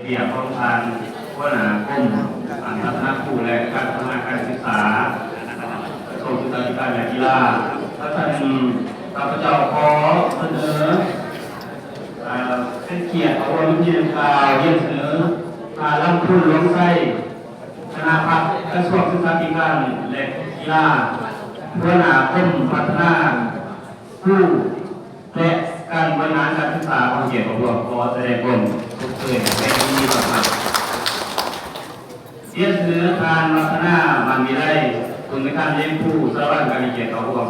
เรียกของทางหัวหน้ากรมพัฒนาครูและการพัฒนาการศึกษากระทรวงศึกษาธิการและกีฬาท่านข้าพเจ้าขอเสนอเป็นเกียรติของวันที่เรียนเสนอลำพูนหลวงไส้คณะพัฒน์กระทรวงศึกษาธิการและกีฬาหัวหน้ากรมพัฒนาผู้และการบริหารการศึกษาของเกียรติของพวกขอแสดงความทุกข์เกิดในที่นี้ต่อมาเรียนเสนอการพัฒนามันมีได้คุณในการเลี้ยงผู้สารวัตรการเกียรติของพวก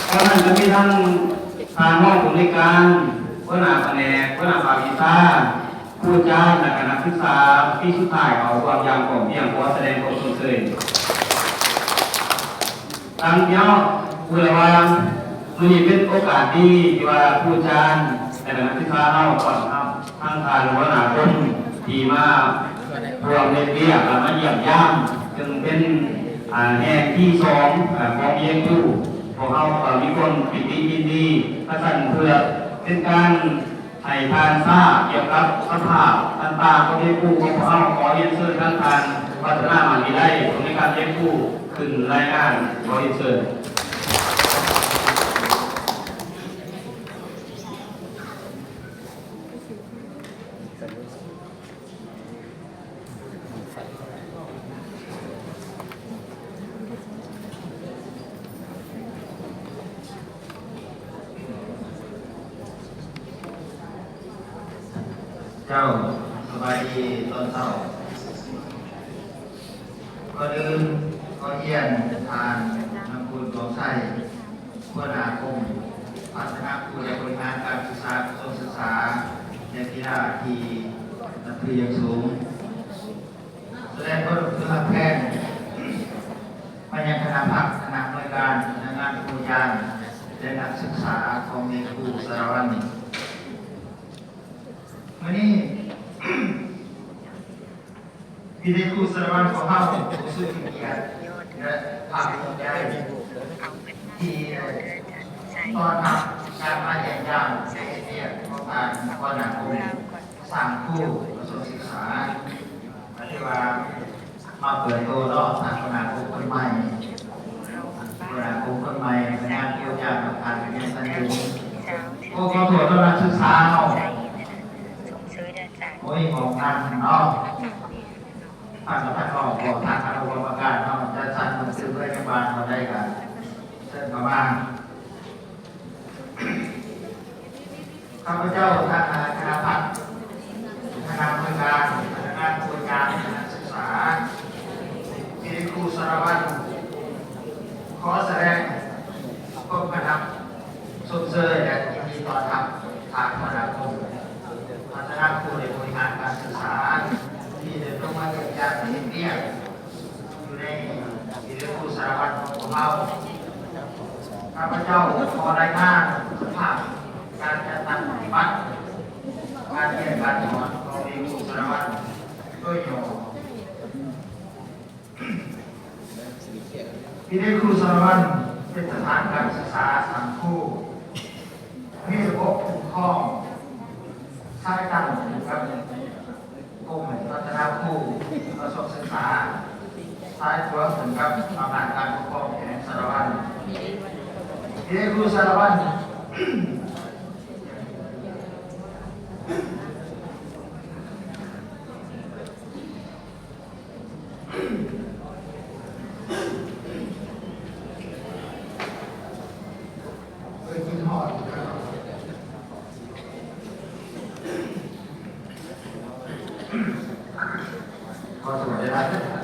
เพราะนั้นจะมีทั้งทางห้องผู้ในการหัวหน้าแผนกหัวหน้าฝ่ายวิชาผู้จ้างและนักศึกษาที่สุดท้ายเขาความยามของเพียงขอแสดงความสุขเกิดทางเดียวผู้ระวังมันเป็นโอกาสดีที่ว่าผู้จ้างแต่นักศึกษาเอาก่อนครับทางการหัวหน้าคนที่มาพวกเรียกมาเยี่ยมย่ำจึงเป็นแห่งที่สองของเยี่ยมผู้พวกเขามีคนปิติยินดีกระสันเพื่อเป็นการให้ทานทราบเกี่ยวกับสภาพต่างๆของเยี่ยมผู้ของเขาขอเรียนเชิญท่านพัฒนามันมีได้ในการเยี่ยมผู้ขึ้นรายงานขอเรียนเชิญเจ้าสบายดีตอนเช้าก็เดินก็เยี่ยนทานนำคุณของไส้หัวหน้ากรมพัฒนาครูและบริหารการศึกษากระทรวงศึกษาและกีฬาที่นักเรียนสูงแสดงผลคือแพทย์มายังคณะพักคณะบริการพนักงานครูยานและนักศึกษาของเรียนครูสารวัตรวันนี้พี่เด็กครูสารวัตรของเราผู้สื่อเกียรติและภาคภูมิใจที่ตอนทำการมาอย่างยาวเสียเกียรติของการก่อนหน้าผมสร้างผู้กระทรวงศึกษาที่ว่ามาเปิดตัวรอบทางคณะครูคนใหม่คณะครูคนใหม่ในงานเกี่ยวกับการเรียนสัญญาผู้ขอตรวจต้อนรับศึกษาเราโอ้ยของทางเนาะทางท่านก็บอกทางคณะกรรมการเนาะจะสั่งหนังสือเพื่อให้บ้านเราได้กันเชิญมาบ้างข้าพเจ้าทางคณะพัฒน์คณะบริการพนักงานบริการนักศึกษาที่ครูสารวัตรขอแสดงความกตัญญูสมเสยและยินดีต้อนรับทางคณะกรรมพัฒนาครูในบริหารการศึกษาที่เดินลงมาจากการเรียนอยู่ในที่เรียนครูสารวัตรของเราข้าพเจ้าขอรายงานสภาพการจัดตั้งปฏิบัติการเรียนการสอนของเรียนครูสารวัตรโดยย่อที่เรียนครูสารวัตรเป็นสถานการศึกษาสังคมมีระบบคุ้มครองใช้ตั้งกับกรมพัฒนาครูกระทรวงศึกษาใช้ตัวถึงกับอำนาจการปกครองแห่งสารวัตรที่ครูสารวัตรขอสวัสดีครับ